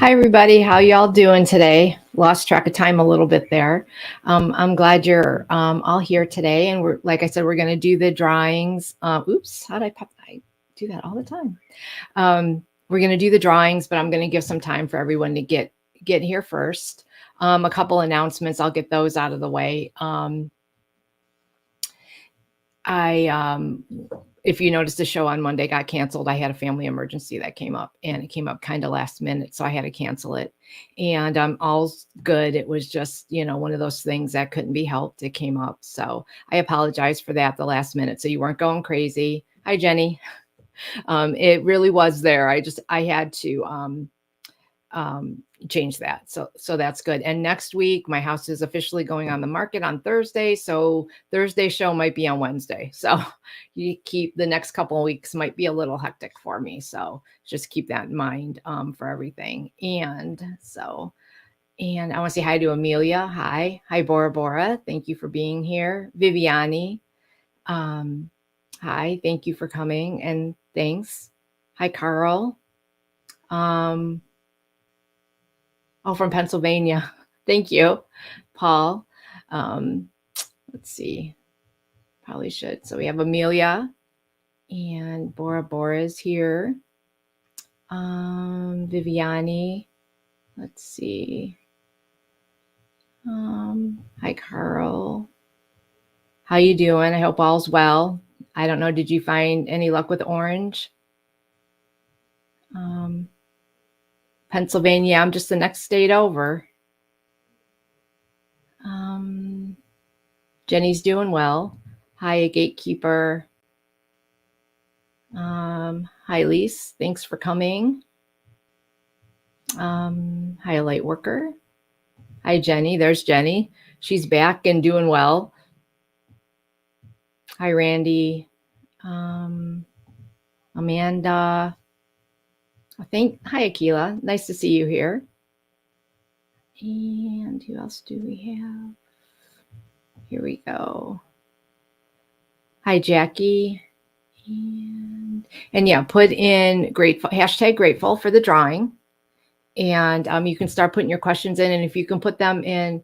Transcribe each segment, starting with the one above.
Hi, everybody. How y'all doing today? Lost track of time a little bit there. I'm glad you're all here today. And like I said, we're going to do the drawings. Oops, how did I pop? I do that all the time. We're going to do the drawings, but I'm going to give some time for everyone to get here first. A couple announcements. I'll get those out of the way. If you noticed, the show on Monday got canceled. I had a family emergency that came up, and it came up kind of last minute, so I had to cancel it. And all's good. It was just, one of those things that couldn't be helped. It came up, so I apologize for that the last minute. So you weren't going crazy. Hi, Jenny. It really was there. I had to change that. So that's good. And next week, my house is officially going on the market on Thursday. So Thursday show might be on Wednesday. So you keep the next couple of weeks might be a little hectic for me. So just keep that in mind for everything. And I want to say hi to Amelia. Hi, Bora Bora. Thank you for being here. Viviani. Hi, thank you for coming, and thanks. Hi, Carl. From Pennsylvania. Thank you, Paul. Let's see. Probably should. So we have Amelia and Bora Bora is here. Viviani. Let's see. Hi, Carl. How you doing? I hope all's well. I don't know. Did you find any luck with orange? Pennsylvania, I'm just the next state over. Jenny's doing well. Hi, Gatekeeper. Hi, Lise. Thanks for coming. Hi, Light Worker. Hi, Jenny. There's Jenny. She's back and doing well. Hi, Randy. Amanda. Hi, Akila. Nice to see you here. And who else do we have? Here we go. Hi, Jackie. And yeah, put in #grateful for the drawing. And you can start putting your questions in. And if you can put them in,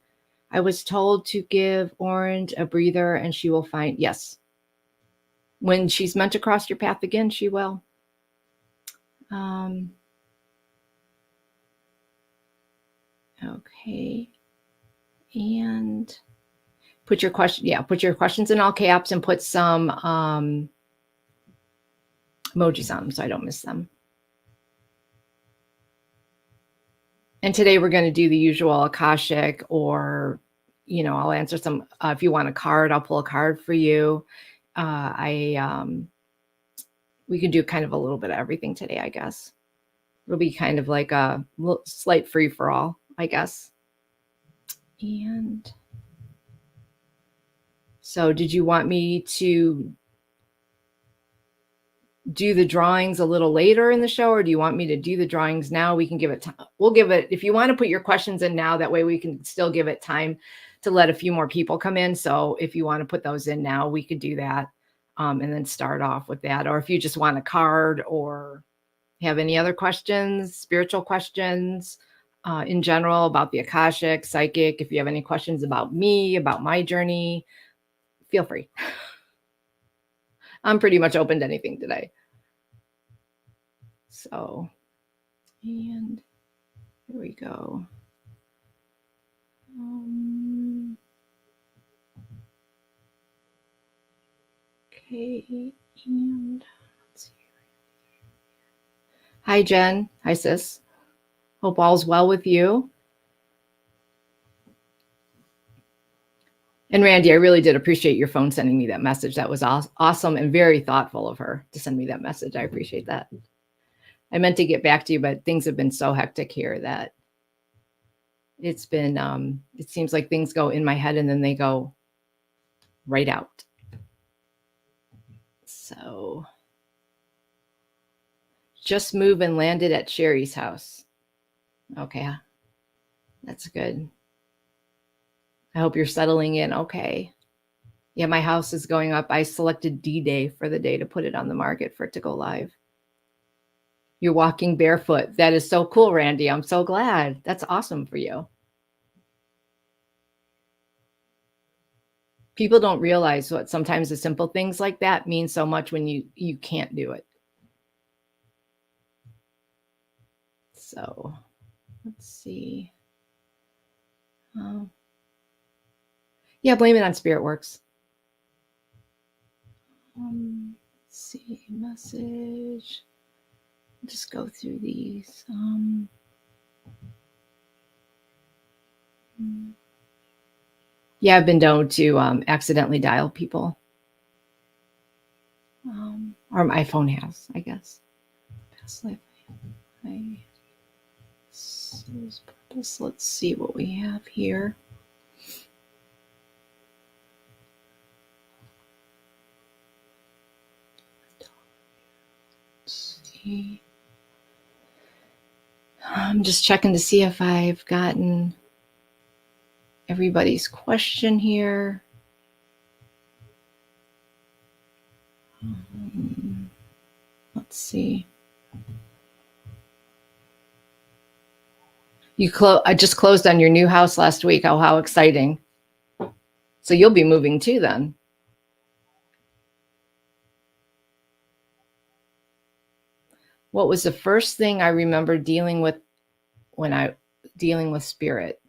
I was told to give Orange a breather and she will find, yes. When she's meant to cross your path again, she will. Okay. And put your questions in all caps and put some emojis on them so I don't miss them. And today we're going to do the usual Akashic, or, I'll answer some, if you want a card, I'll pull a card for you. We can do kind of a little bit of everything today, I guess. It'll be kind of like a slight free for all, I guess. And so did you want me to do the drawings a little later in the show, or do you want me to do the drawings now? We can give it time. We'll give it, if you want to put your questions in now, that way we can still give it time to let a few more people come in. So if you want to put those in now, we could do that and then start off with that. Or if you just want a card or have any other questions, spiritual questions in general about the Akashic, psychic, if you have any questions about me, about my journey, feel free. I'm pretty much open to anything today. So, and here we go. Okay, and let's see. Hi, Jen. Hi, sis. Hope all's well with you. And Randy, I really did appreciate your phone sending me that message. That was awesome and very thoughtful of her to send me that message. I appreciate that. I meant to get back to you, but things have been so hectic here that it's been, it seems like things go in my head and then they go right out. So just moved and landed at Cheri's house. Okay, that's good. I hope you're settling in okay. Yeah, my house is going up. I selected D-Day for the day to put it on the market for it to go live. You're walking barefoot. That is so cool, Randy. I'm so glad. That's awesome for you. People don't realize what sometimes the simple things like that mean so much when you can't do it. So, let's see. Yeah, blame it on spirit works. Let's see, message. Just go through these. Yeah, I've been known to accidentally dial people. Or my phone has, I guess. Past life. Soul's purpose. Let's see what we have here. Let's see. I'm just checking to see if I've gotten everybody's question here. Let's see. I just closed on your new house last week. Oh, how exciting. So you'll be moving too then. What was the first thing I remember dealing with dealing with spirit?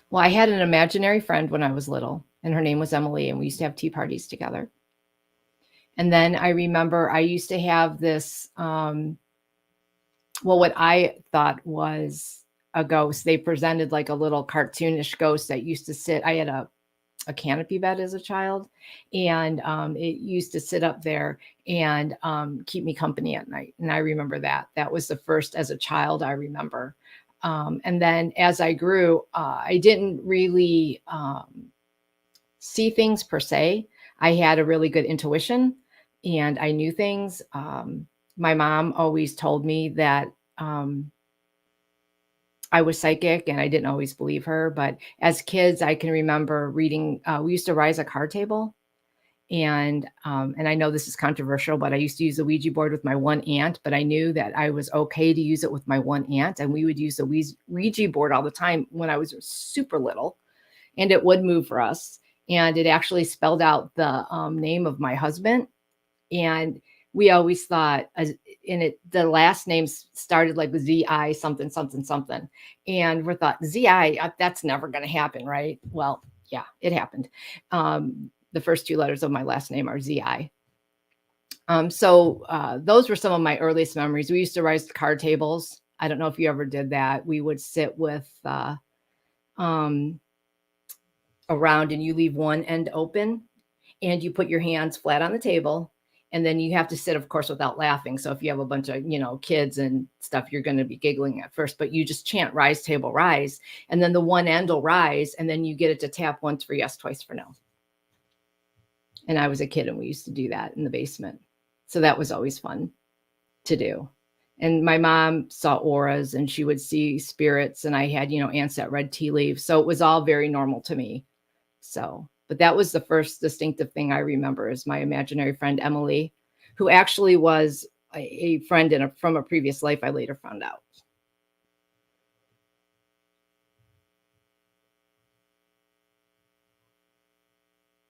Well, I had an imaginary friend when I was little, and her name was Emily, and we used to have tea parties together. And then I remember I used to have this, what I thought was a ghost. They presented like a little cartoonish ghost that used to sit. I had a canopy bed as a child, and it used to sit up there and keep me company at night. And I remember that. That was the first as a child I remember. And then as I grew, I didn't really see things per se. I had a really good intuition and I knew things. My mom always told me that I was psychic, and I didn't always believe her. But as kids, I can remember reading, we used to rise a card table. And I know this is controversial, but I used to use the Ouija board with my one aunt, but I knew that I was okay to use it with my one aunt. And we would use the Ouija board all the time when I was super little, and it would move for us. And it actually spelled out the name of my husband. And we always thought the last name started like ZI something, something, something. And we thought ZI, that's never going to happen. Right. Well, yeah, it happened. The first two letters of my last name are ZI. So those were some of my earliest memories. We used to rise card tables. I don't know if you ever did that. We would sit with around, and you leave one end open, and you put your hands flat on the table, and then you have to sit, of course, without laughing. So if you have a bunch of, kids and stuff, you're going to be giggling at first, but you just chant rise, table, rise. And then the one end will rise, and then you get it to tap once for yes, twice for no. And I was a kid, and we used to do that in the basement. So that was always fun to do. And my mom saw auras, and she would see spirits, and I had, aunts that read tea leaves. So it was all very normal to me. So, but that was the first distinctive thing I remember, is my imaginary friend, Emily, who actually was a friend from a previous life, I later found out.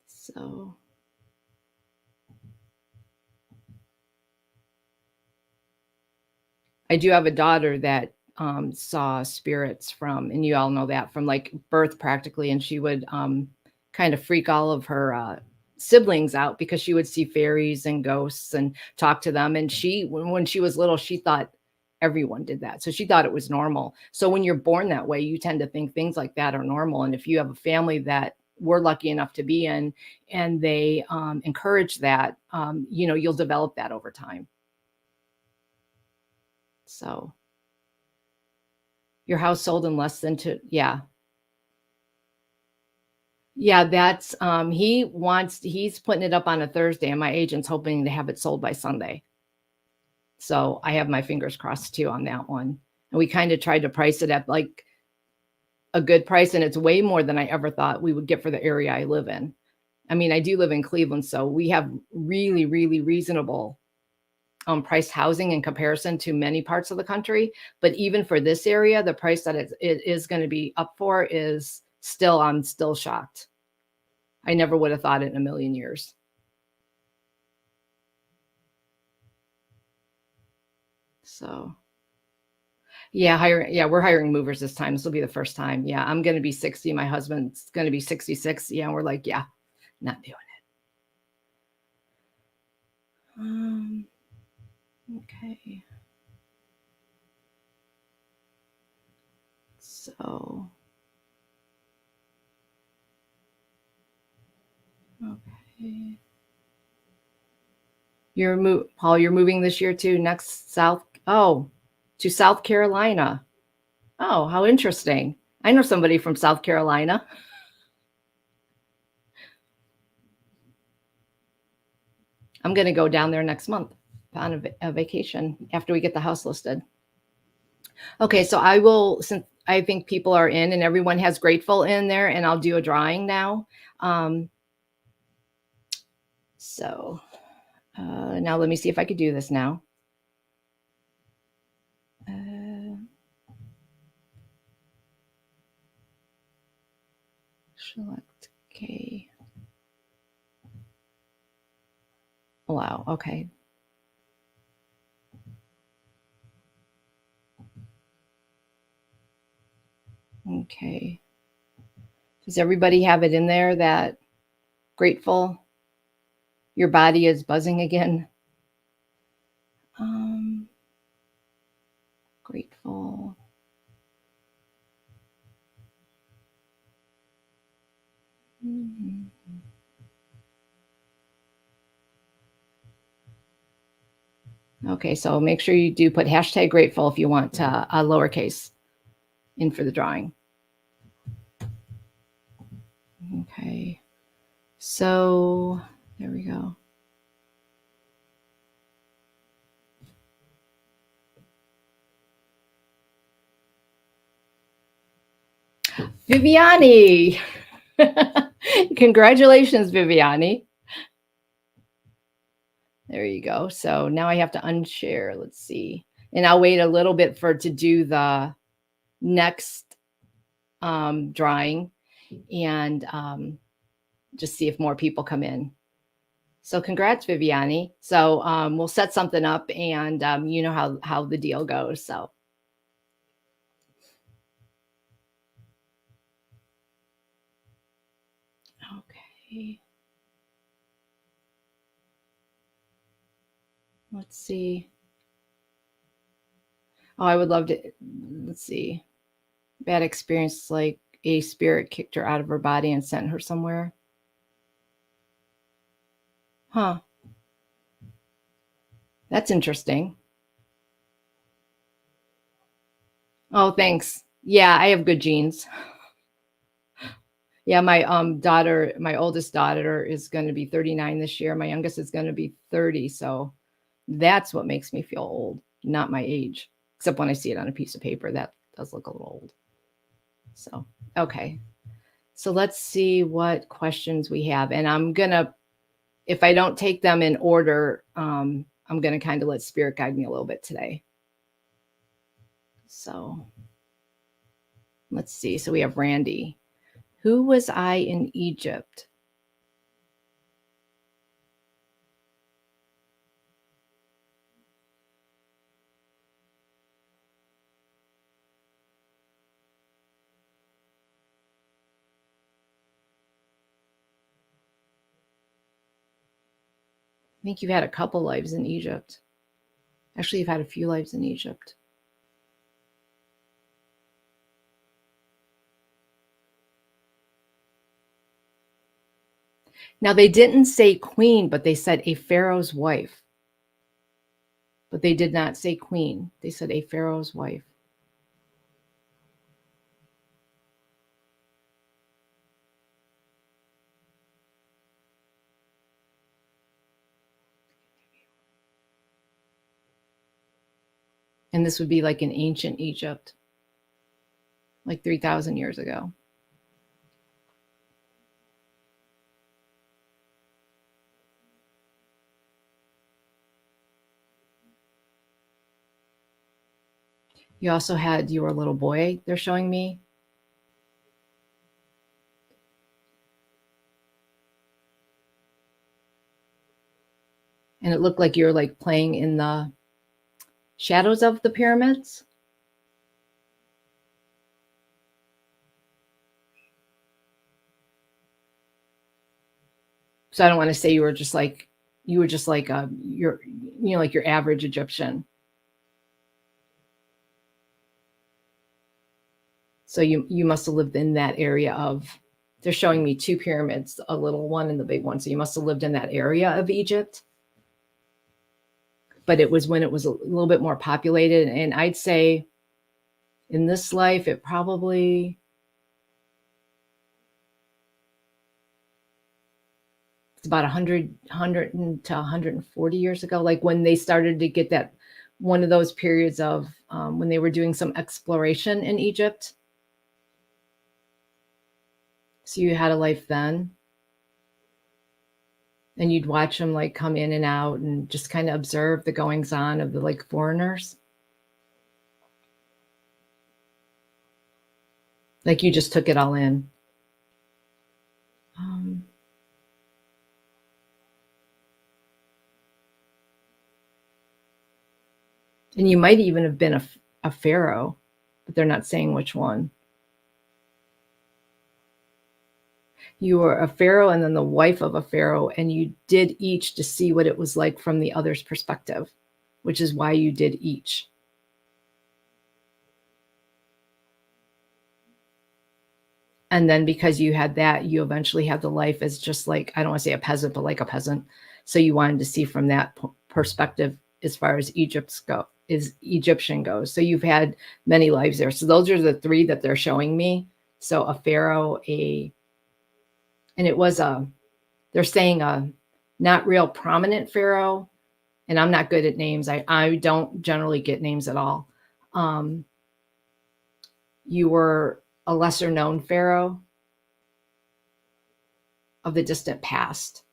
So. I do have a daughter that saw spirits from, and you all know that, from like birth practically. And she would kind of freak all of her siblings out because she would see fairies and ghosts and talk to them. And when she was little, she thought everyone did that. So she thought it was normal. So when you're born that way, you tend to think things like that are normal. And if you have a family that we're lucky enough to be in, and they encourage that, you'll develop that over time. So your house sold in less than two. Yeah. Yeah. That's, he's putting it up on a Thursday, and my agent's hoping to have it sold by Sunday. So I have my fingers crossed too on that one. And we kind of tried to price it at like a good price. And it's way more than I ever thought we would get for the area I live in. I mean, I do live in Cleveland, so we have really, really reasonable priced housing in comparison to many parts of the country. But even for this area, the price that it is going to be up for is still, I'm still shocked. I never would have thought it in a million years. So yeah, we're hiring movers this time. This will be the first time. Yeah, I'm going to be 60. My husband's going to be 66. Yeah, we're like, yeah, not doing it. Okay. So, okay. Paul, you're moving this year to to South Carolina. Oh, how interesting. I know somebody from South Carolina. I'm going to go down there next month on a vacation after we get the house listed. Okay, so I will, since I think people are in and everyone has grateful in there, and I'll do a drawing now. So now let me see if I could do this now. Select K. Allow. Okay. Okay. Does everybody have it in there that grateful? Your body is buzzing again. Grateful. Mm-hmm. Okay, so make sure you do put hashtag grateful if you want a lowercase in for the drawing. Okay, so there we go. Viviani! Congratulations, Viviani. There you go. So now I have to unshare. Let's see. And I'll wait a little bit to do the next drawing and just see if more people come in. So congrats, Viviani. So we'll set something up, and you know how the deal goes. So. Okay. Let's see. Oh, I would love to. Let's see. Bad experience, like a spirit kicked her out of her body and sent her somewhere. Huh. That's interesting. Oh, thanks. Yeah, I have good genes. Yeah, my my oldest daughter is going to be 39 this year. My youngest is going to be 30. So that's what makes me feel old, not my age. Except when I see it on a piece of paper, that does look a little old. So, okay. So let's see what questions we have. And I'm going to, if I don't take them in order, I'm going to kind of let Spirit guide me a little bit today. So let's see. So we have Randy. Who was I in Egypt? I think you've had a couple lives in Egypt. Actually, you've had a few lives in Egypt. Now, they didn't say queen, but they said a pharaoh's wife. But they did not say queen. They said a pharaoh's wife. And this would be like in ancient Egypt, like 3,000 years ago. You also had your little boy, they're showing me. And it looked like you're like playing in the shadows of the pyramids. So I don't want to say you were just like your like your average Egyptian. So you must have lived in that area of, they're showing me two pyramids, a little one and the big one. So you must have lived in that area of Egypt. But it was when it was a little bit more populated. And I'd say in this life, it probably, it's about 100 to 140 years ago, like when they started to get that, one of those periods of when they were doing some exploration in Egypt. So you had a life then, and you'd watch them like come in and out and just kind of observe the goings on of the like foreigners. Like you just took it all in. And you might even have been a pharaoh, but they're not saying which one. You were a pharaoh and then the wife of a pharaoh, and you did each to see what it was like from the other's perspective, which is why you did each. And then because you had that, you eventually had the life as just like, I don't want to say a peasant, but like a peasant. So you wanted to see from that perspective as far as Egyptian goes. So you've had many lives there. So those are the three that they're showing me. So a pharaoh, and it was they're saying a not real prominent pharaoh. And I'm not good at names. I don't generally get names at all. You were a lesser known pharaoh of the distant past.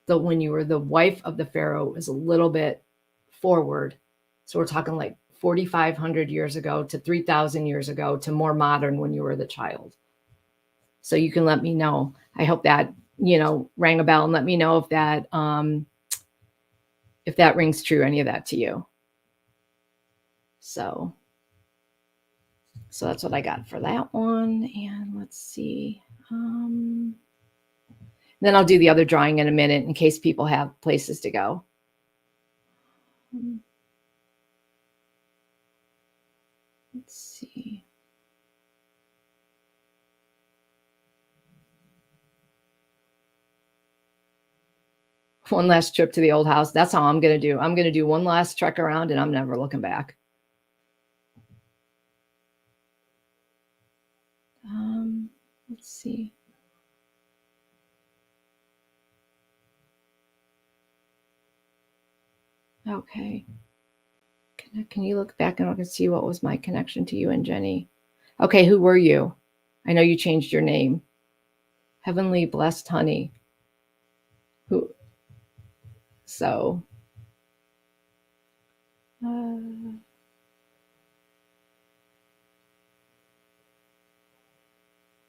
When you were the wife of the pharaoh, was a little bit forward. So we're talking like 4,500 years ago to 3,000 years ago to more modern when you were the child. So you can let me know. I hope that, rang a bell, and let me know if that rings true, any of that to you. So that's what I got for that one. And let's see. Then I'll do the other drawing in a minute in case people have places to go. Let's see. One last trip to the old house. That's how I'm going to do. I'm going to do one last trek around and I'm never looking back. Let's see. Okay. Can you look back and I can see what was my connection to you and Jenny? Okay, who were you? I know you changed your name. Heavenly Blessed Honey. Who? So.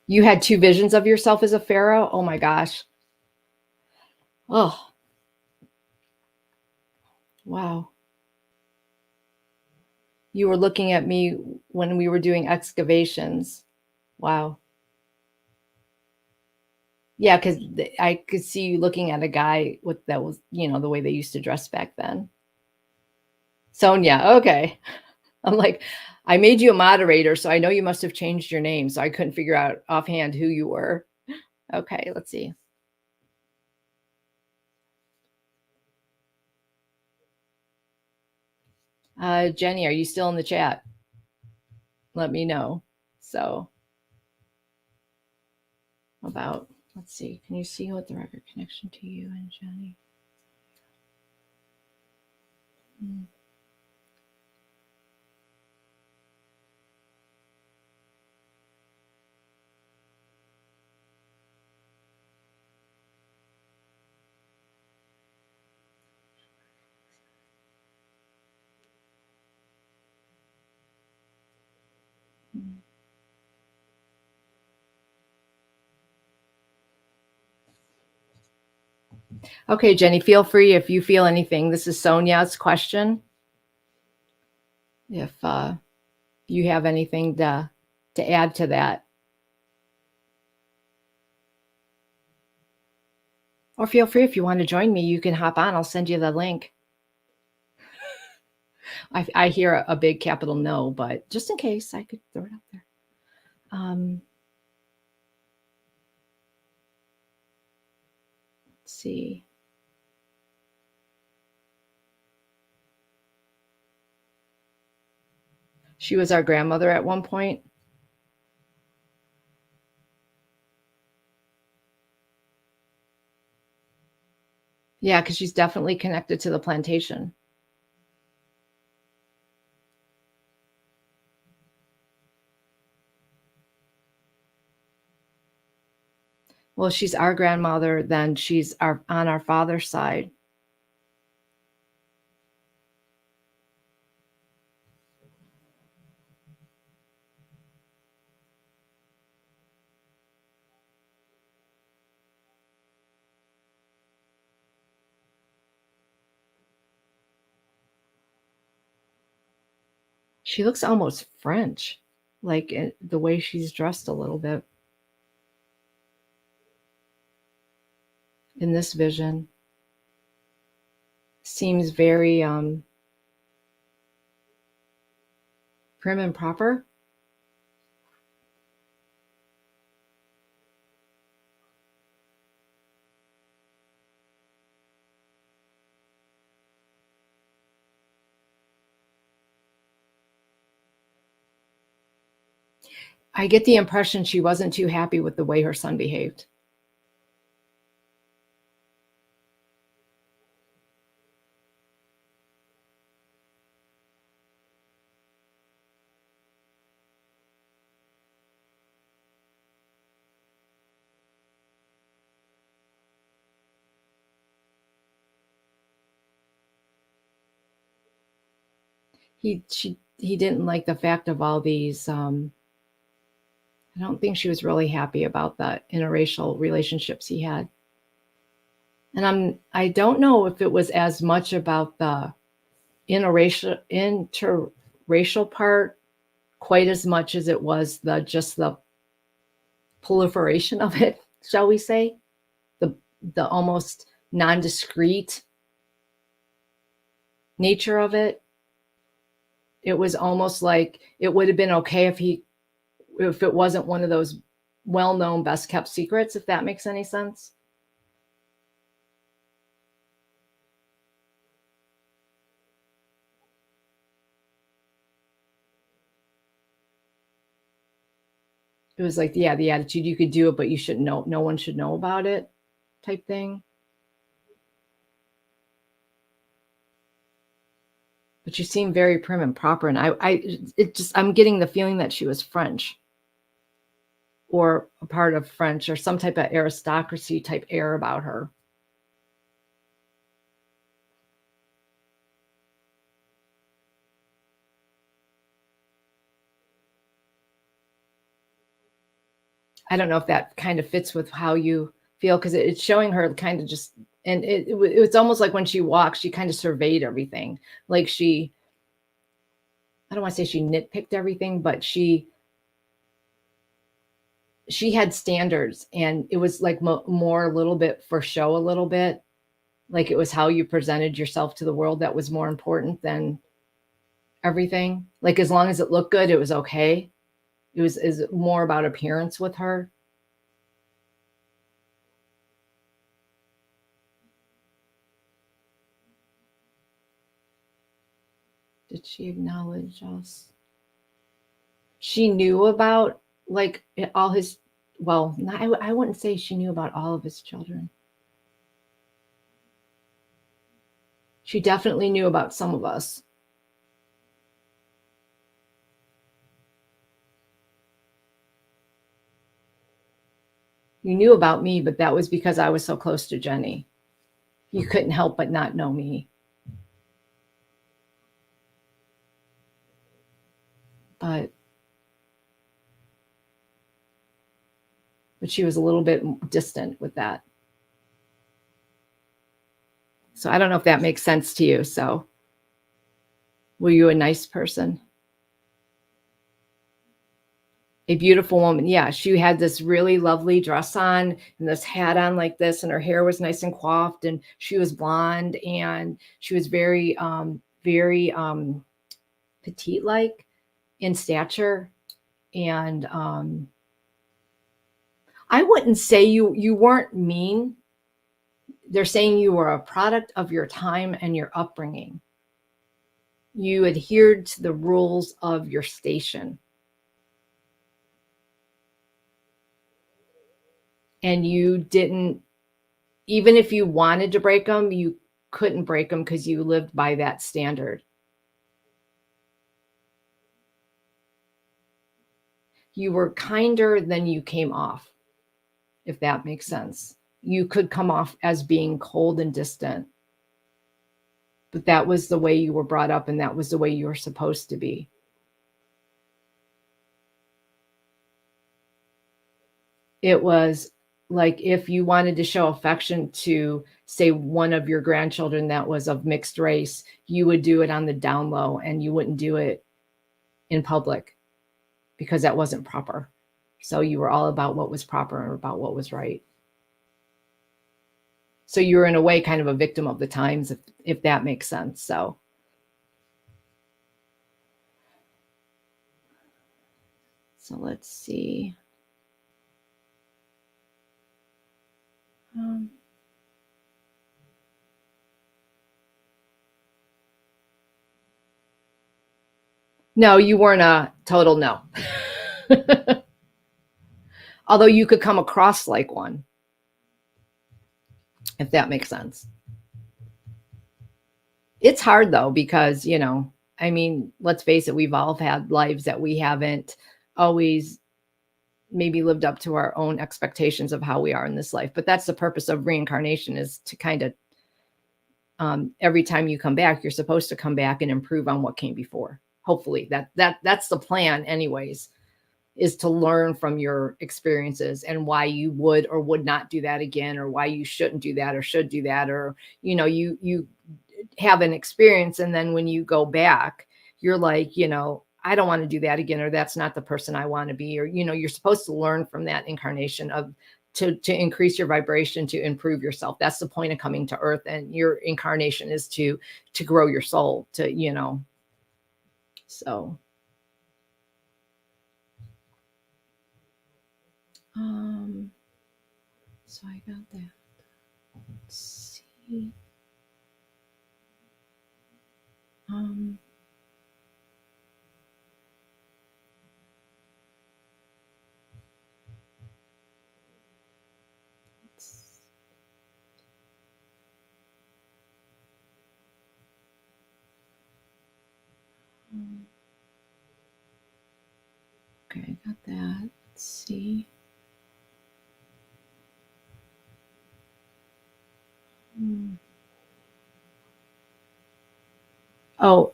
You had two visions of yourself as a pharaoh? Oh my gosh. Oh. Wow. You were looking at me when we were doing excavations. Wow. Yeah, because I could see you looking at a guy that was, the way they used to dress back then. Sonia, okay. I'm like, I made you a moderator, so I know you must have changed your name, so I couldn't figure out offhand who you were. Okay, let's see. Jenny, are you still in the chat? Let me know. So about, let's see, can you see what the record connection to you and Jenny? Okay, Jenny, feel free if you feel anything. This is Sonia's question. If you have anything to add to that. Or feel free if you want to join me, you can hop on. I'll send you the link. I hear a big capital no, but just in case, I could throw it out there. Let's see. She was our grandmother at one point. Yeah, because she's definitely connected to the plantation. Well, she's our grandmother, then she's on our father's side. She looks almost French, like the way she's dressed a little bit in this vision. Seems very prim and proper. I get the impression she wasn't too happy with the way her son behaved. He didn't like the fact of all these I don't think she was really happy about the interracial relationships he had. And I don't know if it was as much about the interracial part quite as much as it was just the proliferation of it, shall we say? The almost non-discrete nature of it. It was almost like it would have been okay if it wasn't one of those well-known best kept secrets, if that makes any sense. It was like, yeah, the attitude, you could do it, but you shouldn't know, no one should know about it type thing. But she seemed very prim and proper, and I'm getting the feeling that she was French or a part of French or some type of aristocracy type air about her. I don't know if that kind of fits with how you feel, because it's showing her kind of just, and it's almost like when she walks, she kind of surveyed everything. Like I don't want to say she nitpicked everything, but she had standards, and it was like more a little bit for show, a little bit like it was how you presented yourself to the world that was more important than everything. Like as long as it looked good, it was okay. It was is more about appearance with her. Did she acknowledge us? She knew about like all his, well, I wouldn't say she knew about all of his children. She definitely knew about some of us. You knew about me, but that was because I was so close to Jenny. You couldn't help but not know me. But she was a little bit distant with that. So I don't know if that makes sense to you. So were you a nice person? A beautiful woman. Yeah, she had this really lovely dress on and this hat on like this, and her hair was nice and coiffed, and she was blonde, and she was very petite like in stature. And I wouldn't say you weren't mean. They're saying you were a product of your time and your upbringing. You adhered to the rules of your station. And you didn't, even if you wanted to break them, you couldn't break them because you lived by that standard. You were kinder than you came off, if that makes sense. You could come off as being cold and distant, but that was the way you were brought up, and that was the way you were supposed to be. It was like if you wanted to show affection to, say, one of your grandchildren that was of mixed race, you would do it on the down low, and you wouldn't do it in public because that wasn't proper. So you were all about what was proper and about what was right. So you were in a way kind of a victim of the times, if that makes sense. So let's see. No, you weren't a total no. Although you could come across like one, if that makes sense. It's hard though, because, I mean, let's face it, we've all had lives that we haven't always maybe lived up to our own expectations of how we are in this life. But that's the purpose of reincarnation, is to kind of, every time you come back, you're supposed to come back and improve on what came before. Hopefully that's the plan anyways, is to learn from your experiences and why you would or would not do that again, or why you shouldn't do that or should do that. Or, you have an experience, and then when you go back, you're like, I don't want to do that again, or that's not the person I want to be. Or, you're supposed to learn from that incarnation to increase your vibration, to improve yourself. That's the point of coming to earth. And your incarnation is to grow your soul, so. So I got that. Let's see. Okay, I got that. Let's see. Oh,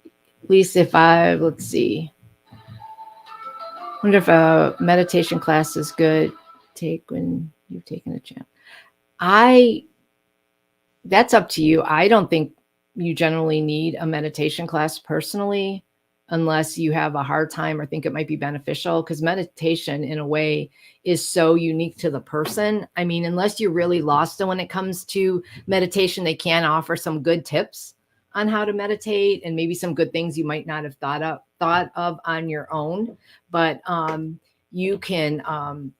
at least let's see. I wonder if a meditation class is good. Take when you've taken a chance. That's up to you. I don't think you generally need a meditation class personally, unless you have a hard time or think it might be beneficial, because meditation in a way is so unique to the person. I mean, unless you're really lost when it comes to meditation, they can offer some good tips on how to meditate, and maybe some good things you might not have thought of on your own. But you can,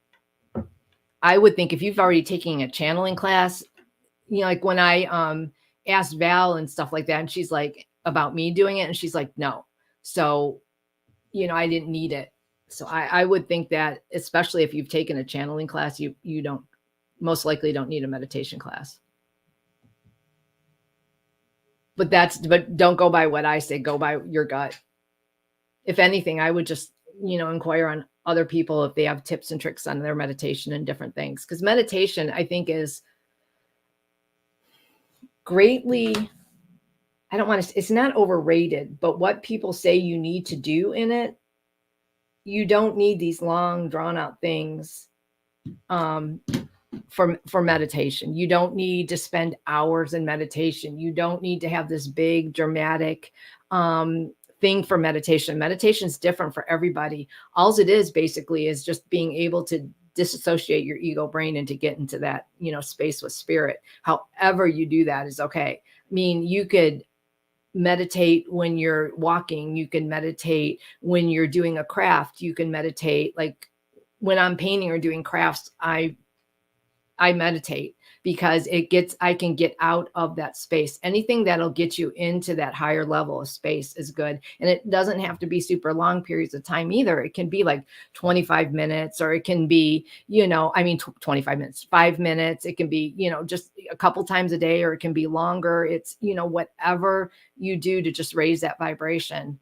I would think, if you've already taken a channeling class, like when I asked Val and stuff like that, and she's like, about me doing it, and she's like, no. So, I didn't need it. So I would think that, especially if you've taken a channeling class, you don't, most likely don't need a meditation class. But don't go by what I say, go by your gut. If anything, I would just, inquire on other people if they have tips and tricks on their meditation and different things. Because meditation, I think, is greatly, I don't want to, it's not overrated, but what people say you need to do in it, you don't need these long drawn out things for meditation. You don't need to spend hours in meditation. You don't need to have this big dramatic thing for meditation. Meditation is different for everybody. All it is basically is just being able to disassociate your ego brain and to get into that, space with spirit. However you do that is okay. I mean, you could meditate when you're walking. You can meditate when you're doing a craft. You can meditate, like when I'm painting or doing crafts, I meditate, because I can get out of that space. Anything that'll get you into that higher level of space is good. And it doesn't have to be super long periods of time either. It can be like 25 minutes, or it can be, 25 minutes, 5 minutes. It can be, just a couple times a day, or it can be longer. It's, whatever you do to just raise that vibration,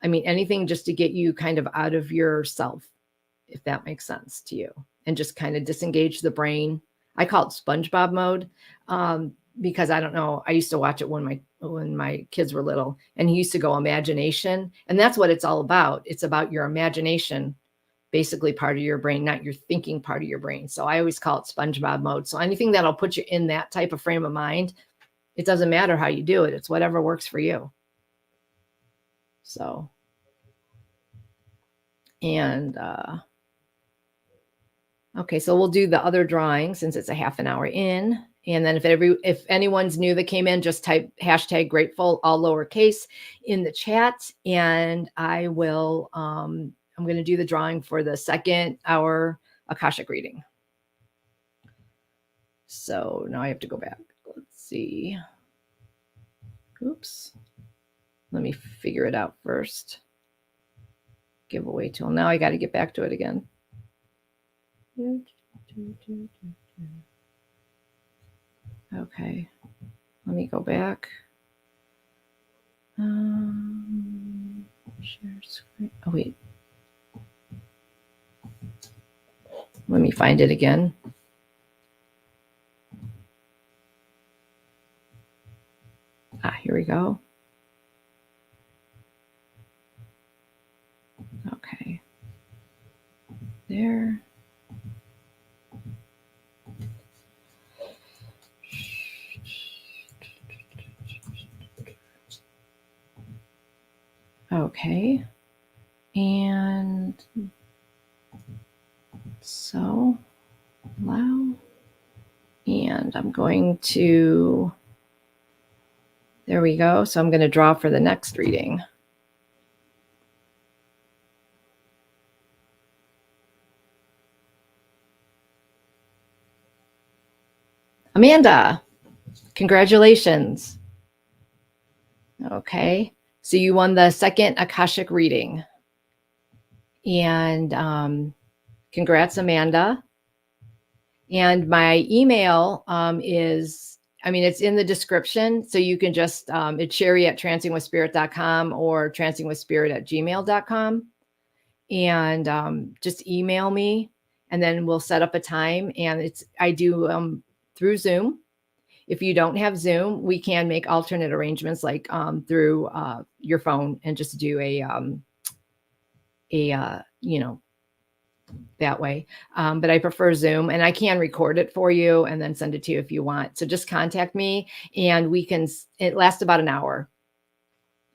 anything just to get you kind of out of yourself, if that makes sense to you, and just kind of disengage the brain. I call it SpongeBob mode, because I don't know. I used to watch it when my kids were little, and he used to go imagination, and that's what it's all about. It's about your imagination, basically part of your brain, not your thinking part of your brain. So I always call it SpongeBob mode. So anything that'll put you in that type of frame of mind, it doesn't matter how you do it. It's whatever works for you. So, and okay, so we'll do the other drawing since it's a half an hour in. And then if anyone's new that came in, just type #grateful, all lowercase, in the chat. And I will, I'm going to do the drawing for the second hour Akashic reading. So now I have to go back. Let's see. Oops. Let me figure it out first. Giveaway tool. Now I got to get back to it again. Okay, let me go back. Share screen. Oh, wait. Let me find it again. Here we go. Okay. There. Okay, and so allow, and I'm going to, there we go. So I'm going to draw for the next reading. Amanda, congratulations. Okay. So you won the second Akashic reading. And congrats, Amanda. And my email is, it's in the description. So you can just, it's Cheri@trancingwithspirit.com or trancingwithspirit@gmail.com. And just email me, and then we'll set up a time. And I do through Zoom. If you don't have Zoom, we can make alternate arrangements, like through your phone, and just do that way. But I prefer Zoom, and I can record it for you and then send it to you if you want. So just contact me, and it lasts about an hour,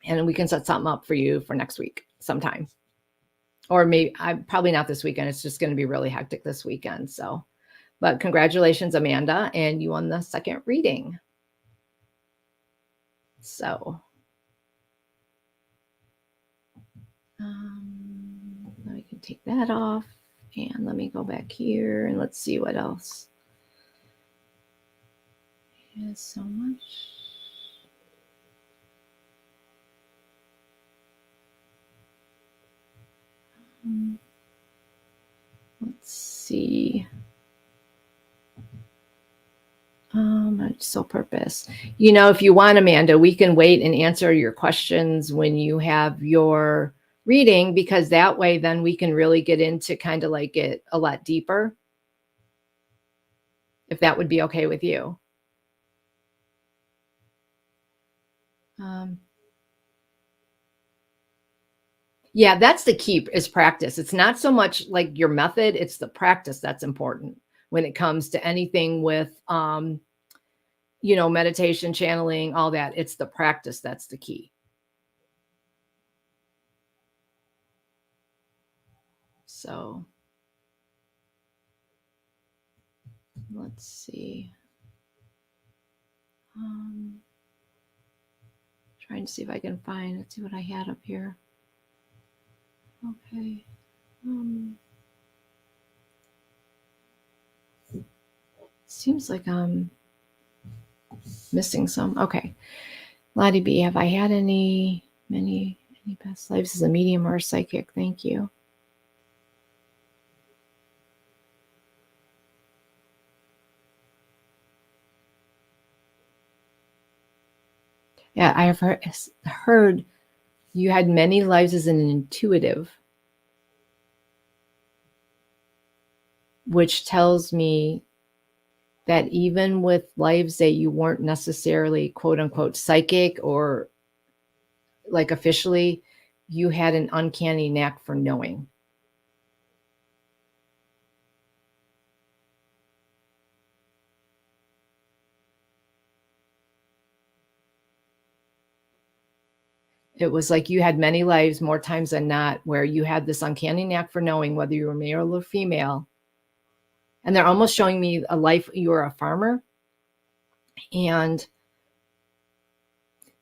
and we can set something up for you for next week sometime. Or maybe probably not this weekend. It's just going to be really hectic this weekend. So. But congratulations, Amanda, and you won the second reading. So, now I can take that off, and let me go back here, and let's see what else. There's so much. Let's see. Soul purpose. If you want, Amanda, we can wait and answer your questions when you have your reading, because that way then we can really get into kind of like it a lot deeper, if that would be okay with you. Yeah, that's the key, is practice. It's not so much like your method, it's the practice that's important. when it comes to anything with, you know, meditation, channeling, all that. It's the practice that's the key. So let's see. Trying to see if I can find, let's see what I had up here. Okay. Seems like I'm missing some. Okay. Lottie B, have I had any past lives as a medium or a psychic? Thank you. Yeah, I have heard you had many lives as an intuitive, which tells me that even with lives that you weren't necessarily quote unquote psychic or like officially, you had an uncanny knack for knowing. It was like you had many lives, more times than not, where you had this uncanny knack for knowing whether you were male or female. And they're almost showing me a life, you were a farmer, and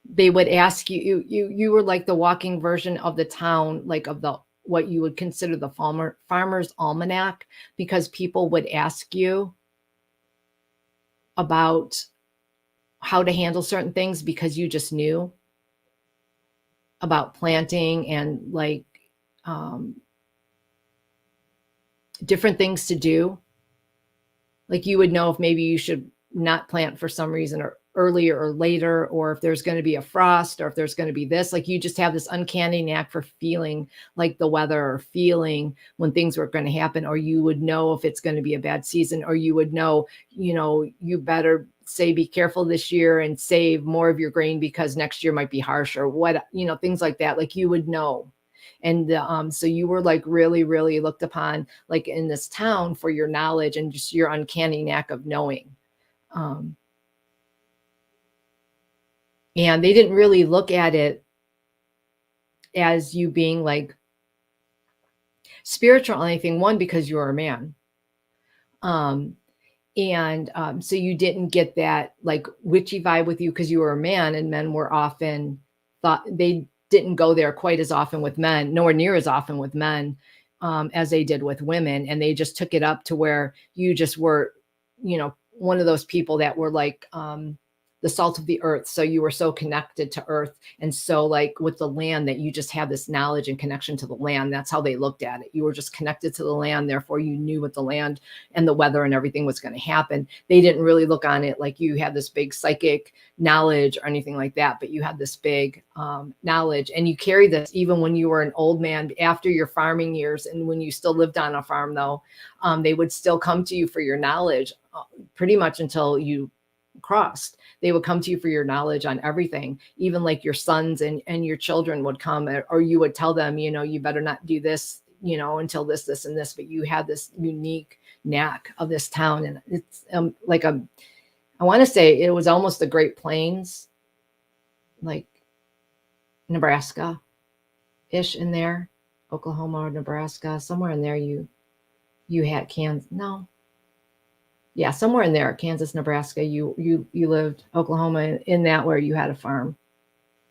they would ask you, you were like the walking version of the town, like of the what you would consider the farmer's almanac, because people would ask you about how to handle certain things because you just knew about planting and like different things to do. Like you would know if maybe you should not plant for some reason or earlier or later, or if there's going to be a frost or if there's going to be this, like you just have this uncanny knack for feeling like the weather or feeling when things were going to happen, or you would know if it's going to be a bad season, or you would know, you know, you better say, be careful this year and save more of your grain because next year might be harsh or what, you know, things like that. Like you would know. And so you were like really, really looked upon like in this town for your knowledge and just your uncanny knack of knowing. And they didn't really look at it as you being like spiritual or anything, one, because you're a man. So you didn't get that like witchy vibe with you because you were a man, and men were often thought they didn't go there quite as often with men, nowhere near as often with men as they did with women. And they just took it up to where you just were, you know, one of those people that were like the salt of the earth. So you were so connected to earth. And so like with the land that you just had this knowledge and connection to the land. That's how they looked at it. You were just connected to the land. Therefore you knew what the land and the weather and everything was going to happen. They didn't really look on it like you had this big psychic knowledge or anything like that, but you had this big knowledge, and you carried this even when you were an old man after your farming years. And when you still lived on a farm though, they would still come to you for your knowledge pretty much until you crossed. They would come to you for your knowledge on everything, even like your sons and your children would come, or you would tell them, you know, you better not do this, you know, until this and this. But you had this unique knack of this town. And it's like I want to say it was almost the Great Plains, like Nebraska ish in there, Oklahoma or Nebraska, somewhere in there. You had Kansas. No. Yeah, somewhere in there, Kansas, Nebraska, you lived, Oklahoma, in that where you had a farm.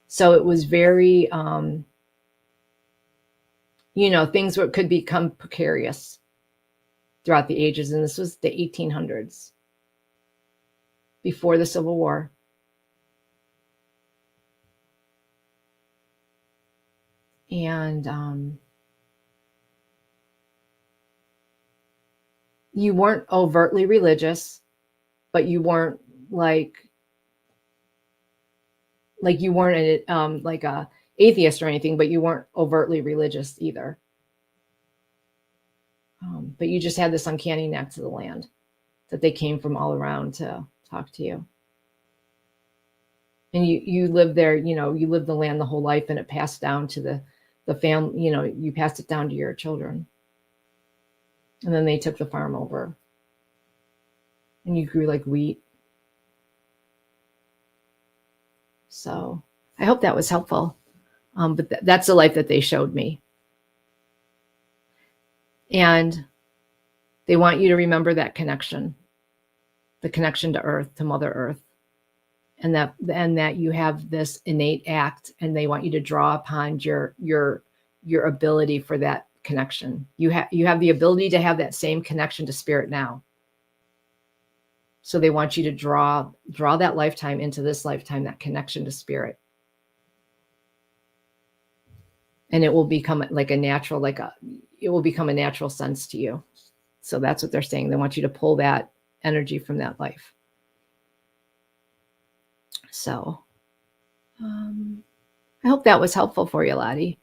So it was very, you know, things could become precarious throughout the ages. And this was the 1800s, before the Civil War. And you weren't overtly religious, but you weren't like you weren't like a atheist or anything, but you weren't overtly religious either. But you just had this uncanny knack to the land, that they came from all around to talk to you. And you lived there, you know, you lived the land the whole life, and it passed down to the family, you know, you passed it down to your children. And then they took the farm over. and you grew like wheat. So I hope that was helpful. But that's the life that they showed me. And they want you to remember that connection, the connection to Earth, to Mother Earth, and that you have this innate act, and they want you to draw upon your ability for that connection. You have the ability to have that same connection to spirit now. So they want you to draw that lifetime into this lifetime, that connection to spirit. And it will become like a natural, it will become a natural sense to you. So that's what they're saying. They want you to pull that energy from that life. So I hope that was helpful for you, Lottie.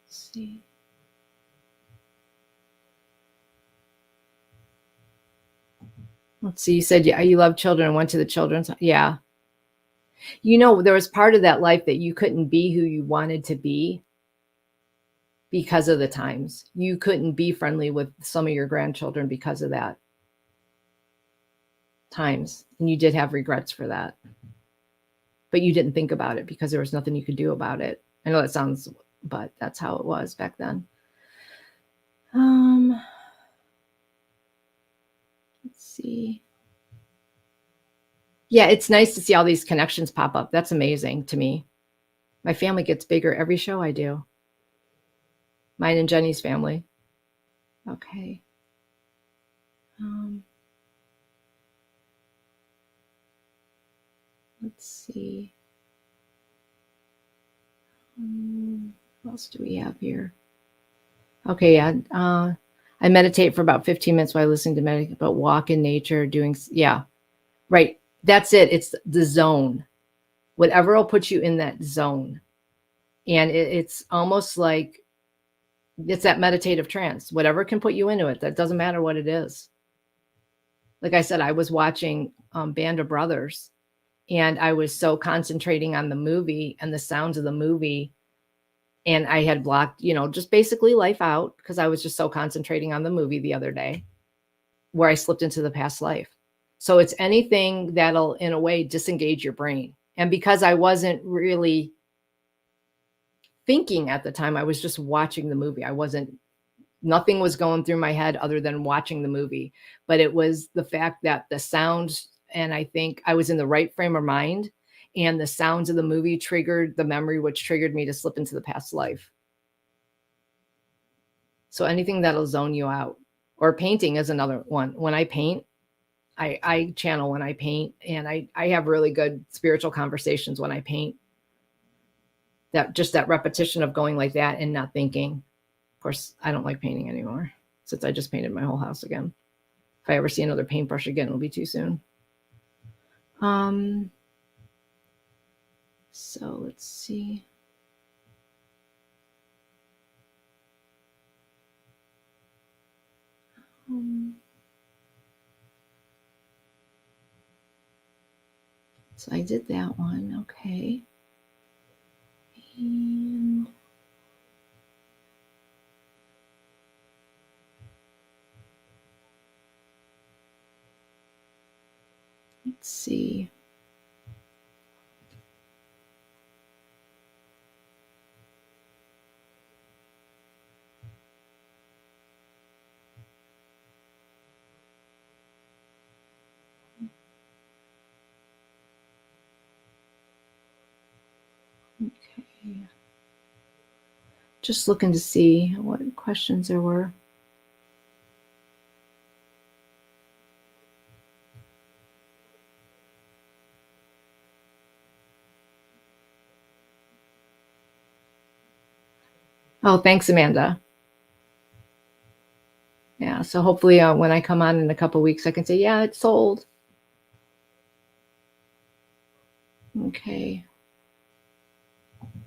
Let's see. Let's see. You said you love children and went to the children's. Yeah. You know, there was part of that life that you couldn't be who you wanted to be because of the times. You couldn't be friendly with some of your grandchildren because of that times. And you did have regrets for that. But you didn't think about it because there was nothing you could do about it. I know that sounds, but that's how it was back then. Let's see. Yeah, it's nice to see all these connections pop up. That's amazing to me. My family gets bigger every show I do. Mine and Jenny's family. Okay. Let's see. What else do we have here? Okay, yeah. I meditate for about 15 minutes while listening to meditate, but walk in nature, doing, yeah, right. That's it. It's the zone. Whatever will put you in that zone. And it's almost like it's that meditative trance. Whatever can put you into it. That doesn't matter what it is. Like I said, I was watching Band of Brothers, and I was so concentrating on the movie and the sounds of the movie. And I had blocked, just basically life out because I was just so concentrating on the movie the other day where I slipped into the past life. So it's anything that'll, in a way, disengage your brain. And because I wasn't really thinking at the time, I was just watching the movie. Nothing was going through my head other than watching the movie. But it was the fact that the sounds, and I think I was in the right frame of mind, and the sounds of the movie triggered the memory, which triggered me to slip into the past life. So anything that'll zone you out. Or painting is another one. When I paint, I channel when I paint, and I have really good spiritual conversations when I paint. That repetition of going like that and not thinking. Of course, I don't like painting anymore since I just painted my whole house again. If I ever see another paintbrush again, it'll be too soon. So let's see. So I did that one. Okay. And let's see. Okay. Just looking to see what questions there were. Oh, thanks, Amanda. Yeah, so hopefully when I come on in a couple weeks, I can say, yeah, it's sold. Okay.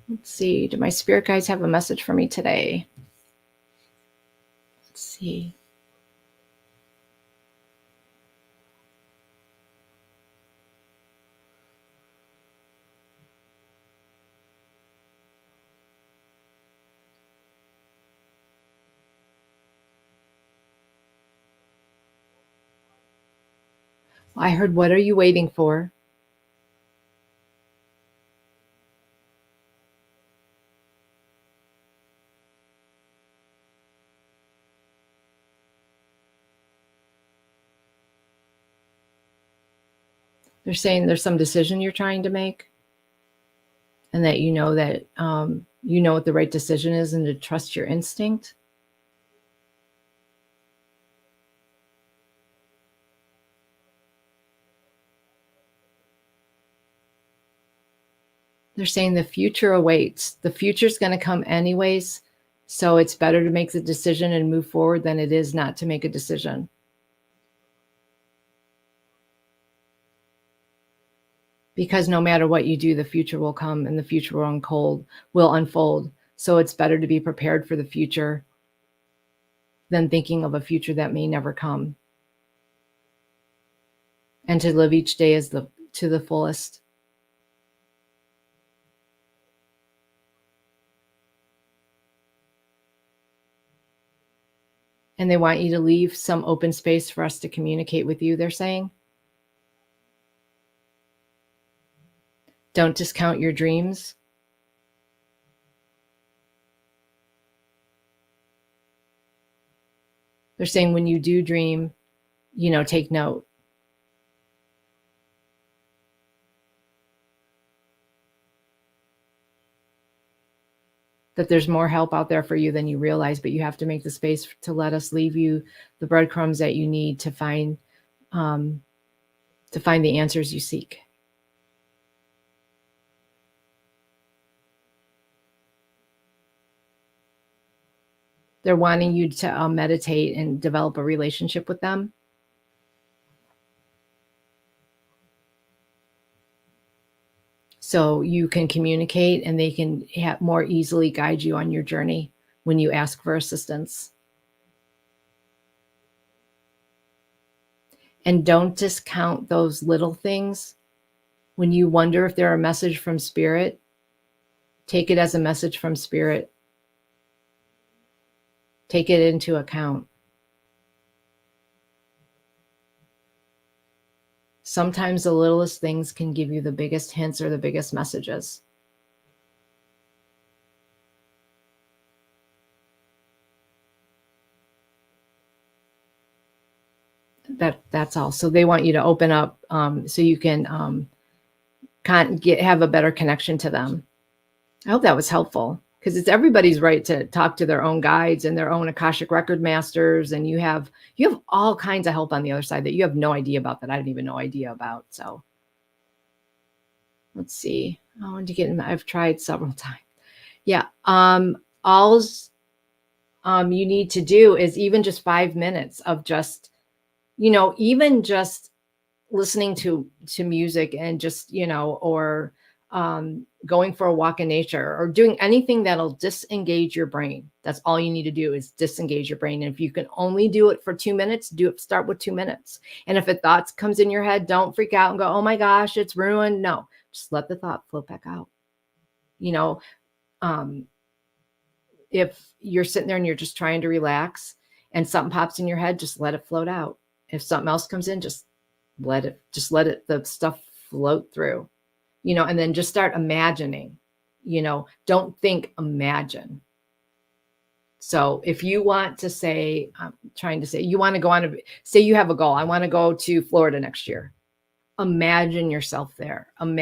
Let's see. Do my spirit guides have a message for me today? Let's see. I heard, what are you waiting for? They're saying there's some decision you're trying to make, and that you know what the right decision is, and to trust your instinct. They're saying the future awaits. The future's going to come anyways, so it's better to make the decision and move forward than it is not to make a decision. Because no matter what you do, the future will come and the future will unfold. So it's better to be prepared for the future than thinking of a future that may never come. And to live each day to the fullest. And they want you to leave some open space for us to communicate with you, they're saying. Don't discount your dreams. They're saying when you do dream, take note. That there's more help out there for you than you realize, but you have to make the space to let us leave you the breadcrumbs that you need to find the answers you seek. They're wanting you to meditate and develop a relationship with them. So you can communicate and they can more easily guide you on your journey when you ask for assistance. And don't discount those little things. When you wonder if they're a message from spirit, take it as a message from spirit. Take it into account. Sometimes the littlest things can give you the biggest hints or the biggest messages. That's all. So they want you to open up so you can have a better connection to them. I hope that was helpful, because it's everybody's right to talk to their own guides and their own Akashic record masters, and you have all kinds of help on the other side that you have no idea about, that I didn't even know idea about. So let's see. I want to get in. I've tried several times. Yeah. All you need to do is even just 5 minutes of just, even just listening to music and just, or going for a walk in nature, or doing anything that'll disengage your brain. That's all you need to do, is disengage your brain. And if you can only do it for 2 minutes, start with 2 minutes. And if a thought comes in your head, don't freak out and go, oh my gosh, it's ruined. No, just let the thought float back out. If you're sitting there and you're just trying to relax and something pops in your head, just let it float out. If something else comes in, just let it, the stuff float through, and then just start imagining, don't think, imagine. So if you want to say, I'm trying to say, you want to go on, say you have a goal. I want to go to Florida next year. Imagine yourself there. Send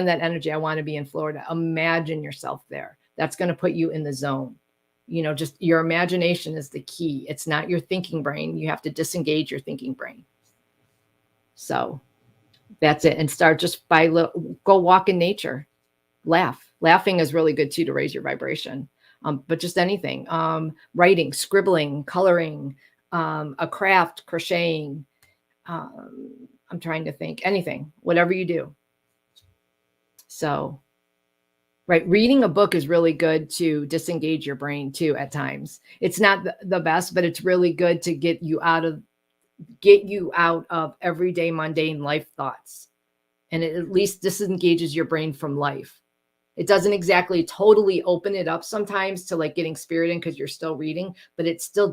that energy. I want to be in Florida. Imagine yourself there. That's going to put you in the zone. Just your imagination is the key. It's not your thinking brain. You have to disengage your thinking brain. So that's it. And start just by go walk in nature. Laughing is really good too, to raise your vibration. But just anything, writing, scribbling, coloring, a craft, crocheting, I'm trying to think, anything, whatever you do. So, right. Reading a book is really good to disengage your brain too at times. It's not the best, but it's really good to get you out of everyday mundane life thoughts. And it at least disengages your brain from life. It doesn't exactly totally open it up sometimes to like getting spirit in, because you're still reading, but it still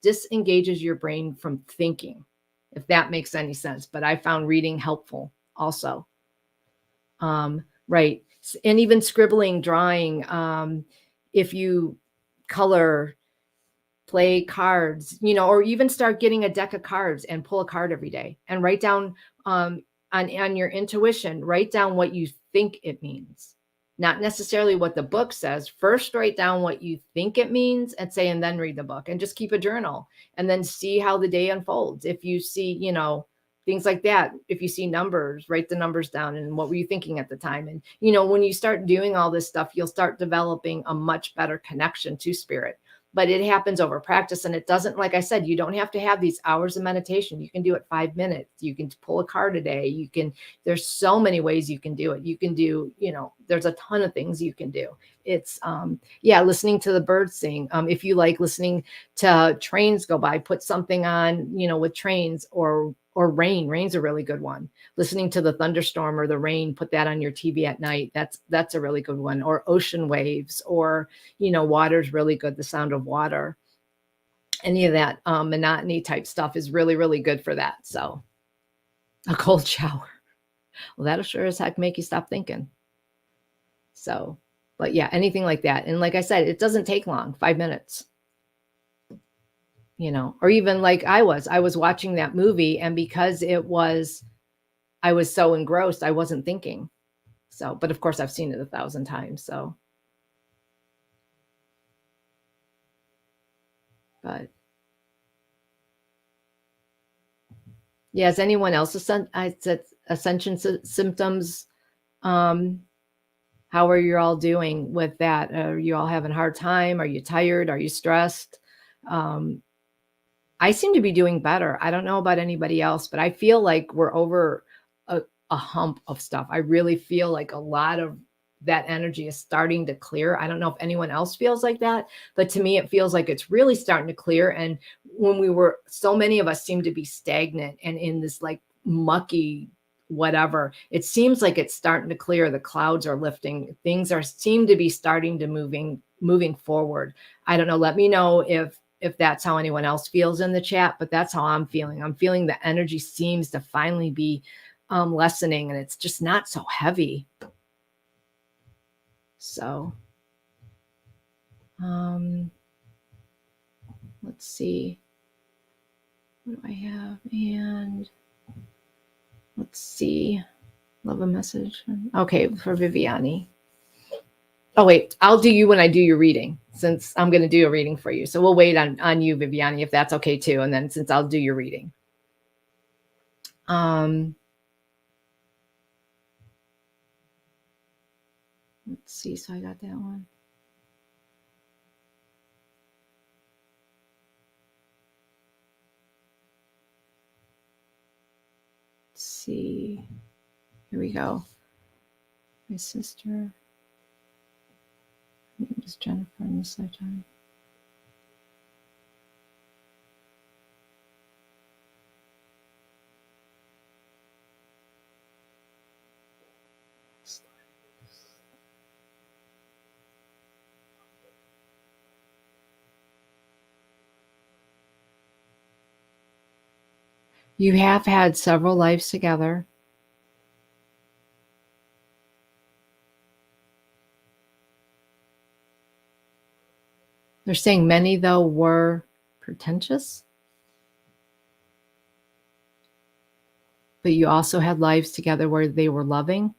disengages your brain from thinking. if that makes any sense. But I found reading helpful also. Right. And even scribbling, drawing, if you color, play cards, or even start getting a deck of cards and pull a card every day and write down, on your intuition, write down what you think it means. Not necessarily what the book says. First, write down what you think it means and then read the book, and just keep a journal and then see how the day unfolds. If you see, things like that, if you see numbers, write the numbers down and what were you thinking at the time. And, when you start doing all this stuff, you'll start developing a much better connection to spirit. But it happens over practice. And it doesn't, like I said, you don't have to have these hours of meditation. You can do it 5 minutes. You can pull a card a day. There's so many ways you can do it. You can do, there's a ton of things you can do. It's, listening to the birds sing. If you like listening to trains go by, put something on, with trains or rain. Rain's a really good one. Listening to the thunderstorm or the rain, put that on your TV at night. That's a really good one. Or ocean waves, or, water's really good. The sound of water, any of that monotony type stuff is really, really good for that. So a cold shower. Well, that'll sure as heck make you stop thinking. So, but yeah, anything like that. And like I said, it doesn't take long, 5 minutes. Or even like I was watching that movie, and because I was so engrossed, I wasn't thinking. So, but of course I've seen it 1,000 times. So, but yeah, has anyone else ascension symptoms? How are you all doing with that? Are you all having a hard time? Are you tired? Are you stressed? I seem to be doing better. I don't know about anybody else, but I feel like we're over a hump of stuff. I really feel like a lot of that energy is starting to clear. I don't know if anyone else feels like that, but to me, it feels like it's really starting to clear. And when so many of us seem to be stagnant and in this like mucky whatever, it seems like it's starting to clear. The clouds are lifting. Things seem to be starting to moving forward. I don't know. Let me know if that's how anyone else feels in the chat, but that's how I'm feeling. I'm feeling the energy seems to finally be lessening, and it's just not so heavy. So, let's see. What do I have? And let's see. Love a message. Okay, for Viviani. Oh, wait, I'll do you when I do your reading, since I'm going to do a reading for you. So we'll wait on you, Viviani, if that's okay too. And then since I'll do your reading. Let's see. So I got that one. Let's see. Here we go. My sister. Her name is Jennifer in this lifetime. You have had several lives together. They're saying many, though, were pretentious. But you also had lives together where they were loving.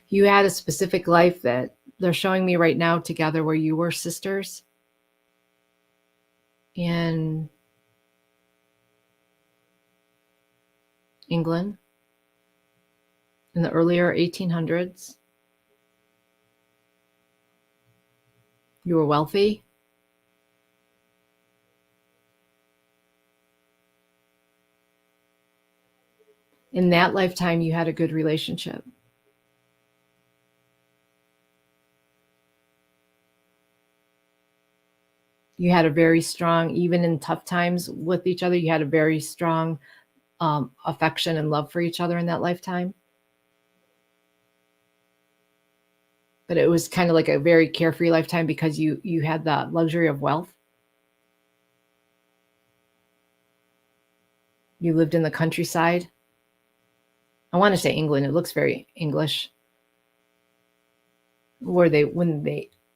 You had a specific life that they're showing me right now together where you were sisters. In England in the earlier 1800s. You were wealthy. In that lifetime, you had a good relationship. You had a very strong, even in tough times with each other, you had a very strong affection and love for each other in that lifetime. But it was kind of like a very carefree lifetime because you had the luxury of wealth. You lived in the countryside. I want to say England. It looks very English. What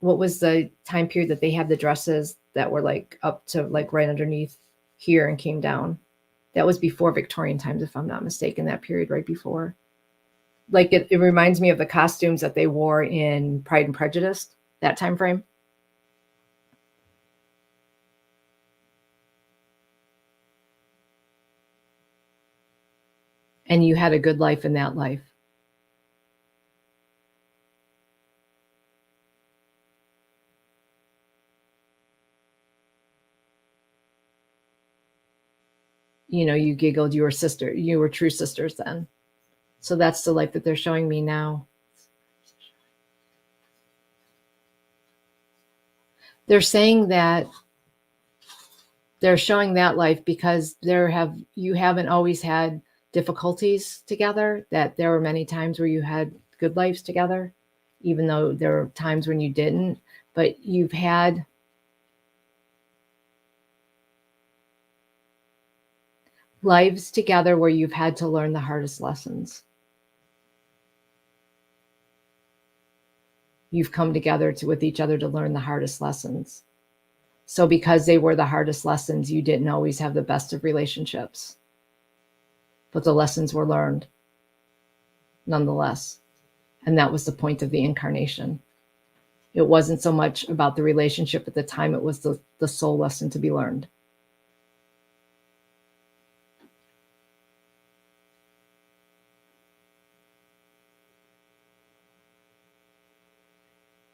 was the time period that they had the dresses that were like up to like right underneath here and came down? That was before Victorian times, if I'm not mistaken, that period right before. Like it reminds me of the costumes that they wore in Pride and Prejudice, that time frame. And you had a good life in that life. You know, you giggled, you were true sisters then. So that's the life that they're showing me now. They're saying that they're showing that life because you haven't always had difficulties together, that there were many times where you had good lives together, even though there were times when you didn't, but you've had lives together where you've had to learn the hardest lessons. You've come together with each other to learn the hardest lessons. So because they were the hardest lessons, you didn't always have the best of relationships. But the lessons were learned nonetheless. And that was the point of the incarnation. It wasn't so much about the relationship at the time, it was the soul lesson to be learned.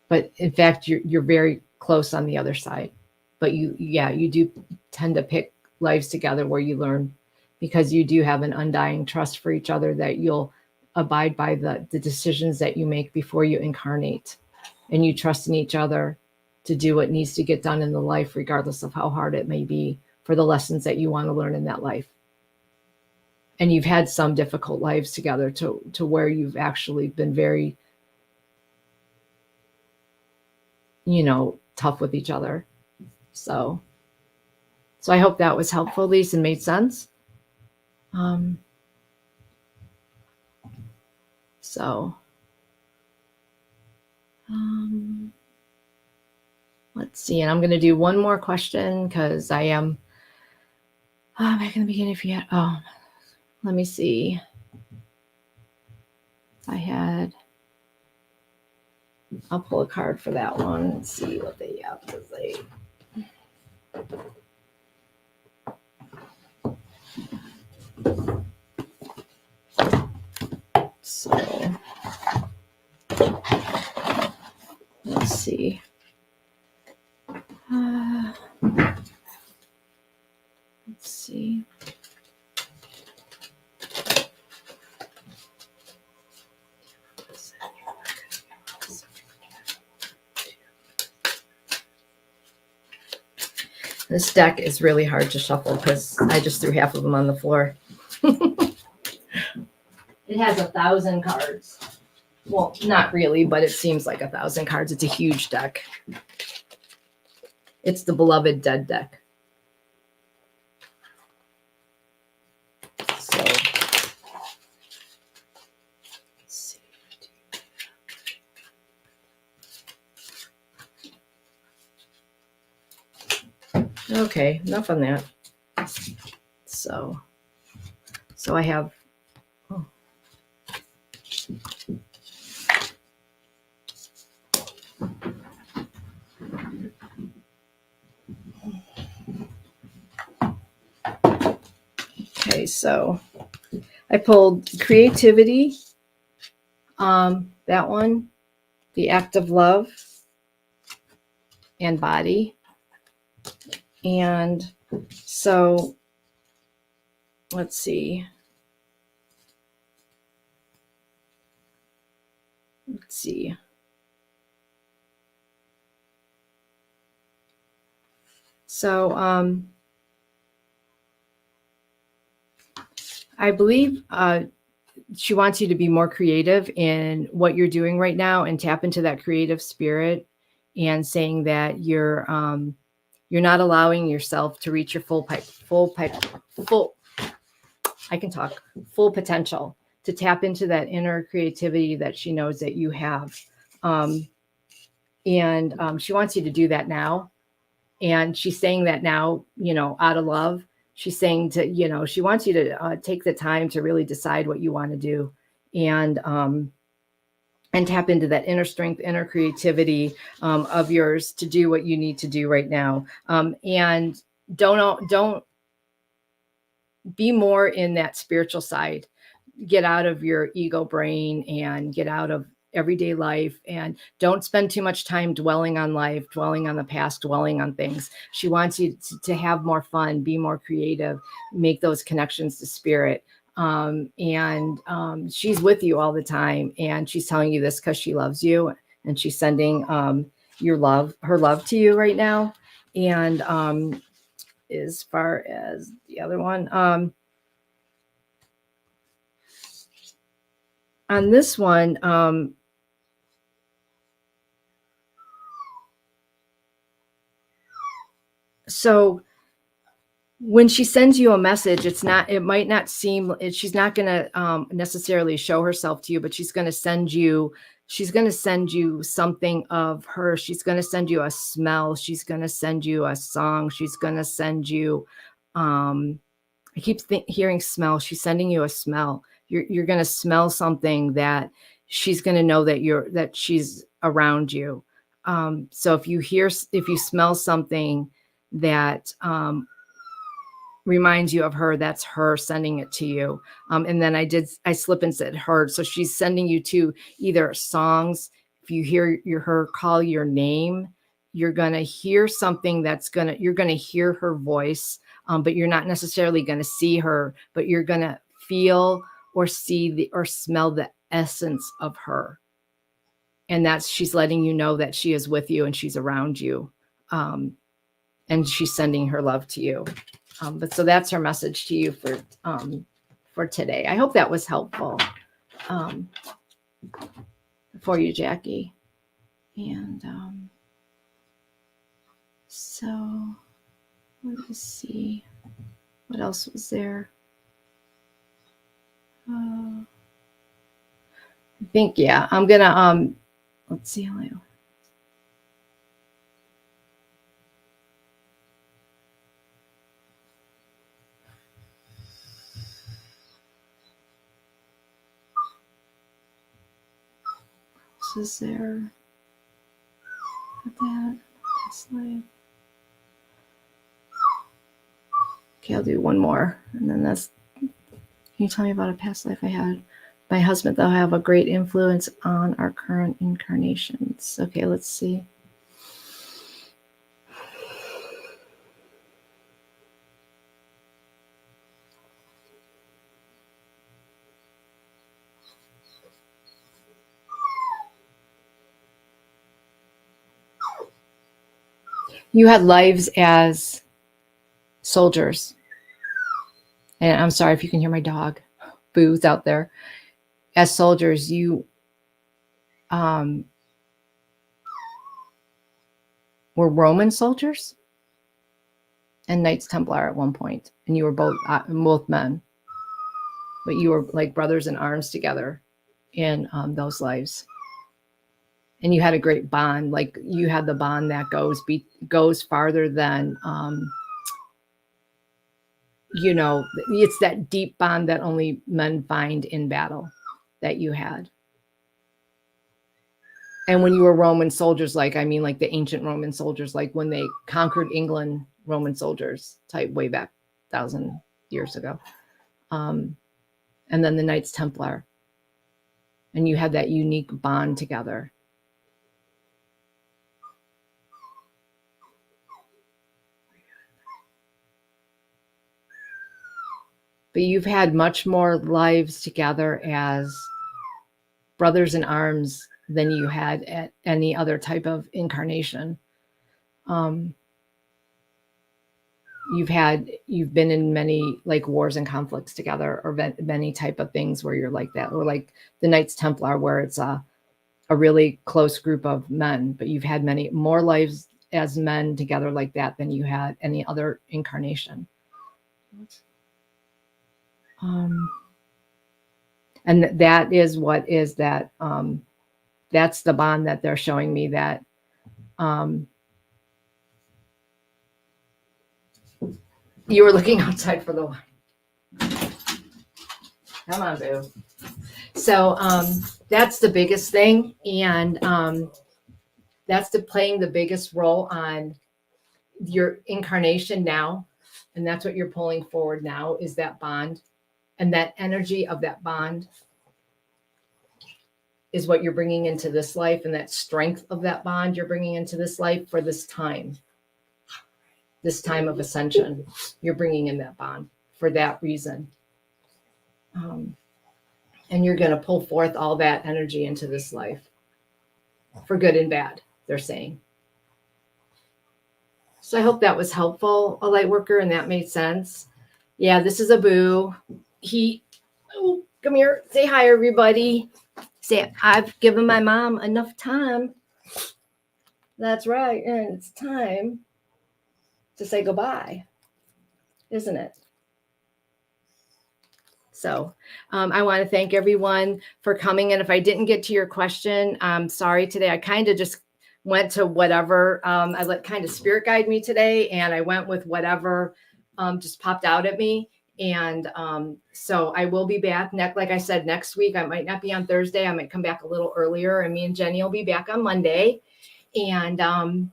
But in fact, you're very close on the other side. But you do tend to pick lives together where you learn, because you do have an undying trust for each other that you'll abide by the decisions that you make before you incarnate. And you trust in each other to do what needs to get done in the life, regardless of how hard it may be, for the lessons that you want to learn in that life. And you've had some difficult lives together to where you've actually been very, tough with each other. So I hope that was helpful, Lisa, and made sense. Let's see, and I'm going to do one more question because I am back in the beginning. Let me see. I'll pull a card for that one and see what they have to say. So let's see. Let's see. This deck is really hard to shuffle because I just threw half of them on the floor. It has 1,000 cards. Well, not really, but it seems like 1,000 cards. It's a huge deck. It's the Beloved Dead deck. So, let's see. Okay, enough on that. So I have. Okay, so I pulled creativity, that one, the act of love, and body. And so let's see. So I believe she wants you to be more creative in what you're doing right now and tap into that creative spirit, and saying that you're not allowing yourself to reach your full I can talk, full potential, to tap into that inner creativity that she knows that you have. And she wants you to do that now. And she's saying that now, out of love. She's saying she wants you to take the time to really decide what you want to do, and tap into that inner strength, inner creativity of yours to do what you need to do right now. And don't be more in that spiritual side. Get out of your ego brain and get out of everyday life, and don't spend too much time dwelling on life, dwelling on the past, dwelling on things. She wants you to have more fun, be more creative, make those connections to spirit. She's with you all the time, and she's telling you this because she loves you, and she's sending her love to you right now. And as far as the other one, on this one, so when she sends you a message, it might not seem, she's not going to necessarily show herself to you, but she's going to send you something of her. She's going to send you a smell. She's going to send you a song. She's going to send you, I keep hearing smell. She's sending you a smell. You're going to smell something that she's going to know that she's around you. So if you smell something that reminds you of her, that's her sending it to you. And then I slip and said her. So she's sending you to either songs. If you hear her call your name, you're going to hear something you're going to hear her voice, but you're not necessarily going to see her, but you're going to feel or see or smell the essence of her. And she's letting you know that she is with you and she's around you. And she's sending her love to you. But so that's her message to you for today. I hope that was helpful for you, Jackie. And so let's see, what else was there? I think, yeah, I'm gonna let's see how I. Is there that slide? Okay, I'll do one more, and then can you tell me about a past life I had? My husband, though, have a great influence on our current incarnations. Okay, let's see. You had lives as soldiers. And I'm sorry if you can hear my dog, Boo's out there. As soldiers, you were Roman soldiers and Knights Templar at one point, and you were both men, but you were like brothers in arms together in those lives. And you had a great bond. Like you had the bond that goes farther than, it's that deep bond that only men find in battle that you had. And when you were Roman soldiers, like the ancient Roman soldiers, like when they conquered England, Roman soldiers type way back 1,000 years ago. And then the Knights Templar. And you had that unique bond together. But you've had much more lives together as brothers in arms than you had at any other type of incarnation. You've been in many like wars and conflicts together, or many type of things where you're like that, or like the Knights Templar, where it's a really close group of men, but you've had many more lives as men together like that than you had any other incarnation. And that is what is that. That's the bond that they're showing me that. You were looking outside for the light. Come on, boo. So that's the biggest thing. And that's playing the biggest role on your incarnation now. And that's what you're pulling forward now is that bond. And that energy of that bond is what you're bringing into this life. And that strength of that bond you're bringing into this life for this time of ascension. You're bringing in that bond for that reason. And you're going to pull forth all that energy into this life for good and bad, they're saying. So I hope that was helpful, a light worker, and that made sense. Yeah, this is a boo. Come here. Say hi, everybody. Say, I've given my mom enough time. That's right. And it's time to say goodbye, isn't it? So I want to thank everyone for coming. And if I didn't get to your question, I'm sorry today. I kind of just went to whatever. I let kind of spirit guide me today. And I went with whatever just popped out at me. And so I will be back like I said, next week. I might not be on Thursday. I might come back a little earlier. And me and Jenny will be back on Monday. And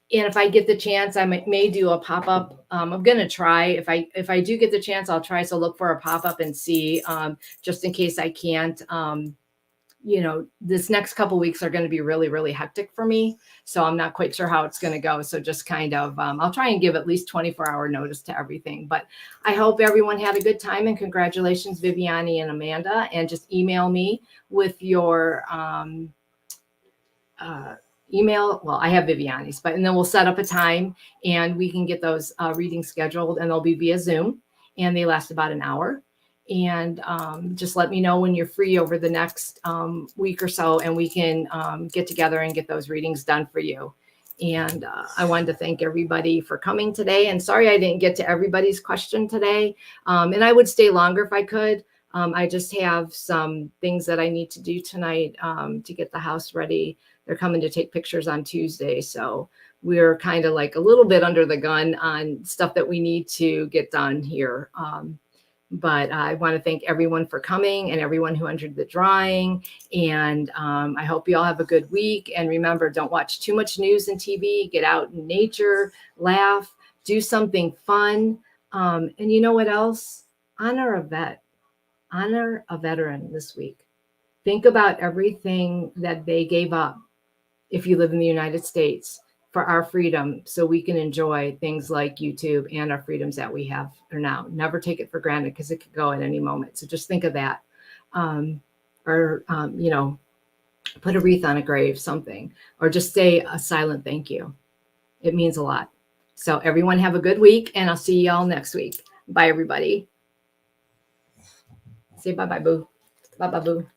if I get the chance, I may do a pop-up. I'm going to try. If I do get the chance, I'll try. So look for a pop-up and see, just in case I can't. This next couple weeks are going to be really, really hectic for me. So I'm not quite sure how it's going to go. So just kind of, I'll try and give at least 24-hour notice to everything. But I hope everyone had a good time, and congratulations, Viviani and Amanda. And just email me with your email. Well, I have Viviani's, and then we'll set up a time and we can get those readings scheduled, and they'll be via Zoom, and they last about an hour. And just let me know when you're free over the next week or so, and we can get together and get those readings done for you. And I wanted to thank everybody for coming today. And sorry I didn't get to everybody's question today. And I would stay longer if I could. I just have some things that I need to do tonight to get the house ready. They're coming to take pictures on Tuesday. So we're kind of like a little bit under the gun on stuff that we need to get done here. But I want to thank everyone for coming and everyone who entered the drawing. And I hope you all have a good week. And remember, don't watch too much news and TV. Get out in nature, laugh, do something fun. And you know what else? Honor a vet. Honor a veteran this week. Think about everything that they gave up if you live in the United States for our freedom, so we can enjoy things like YouTube and our freedoms that we have now. Never take it for granted, because it could go at any moment. So just think of that. Or put a wreath on a grave, something, or just say a silent thank you. It means a lot. So everyone have a good week, and I'll see y'all next week. Bye, everybody. Say bye-bye, boo. Bye-bye, boo.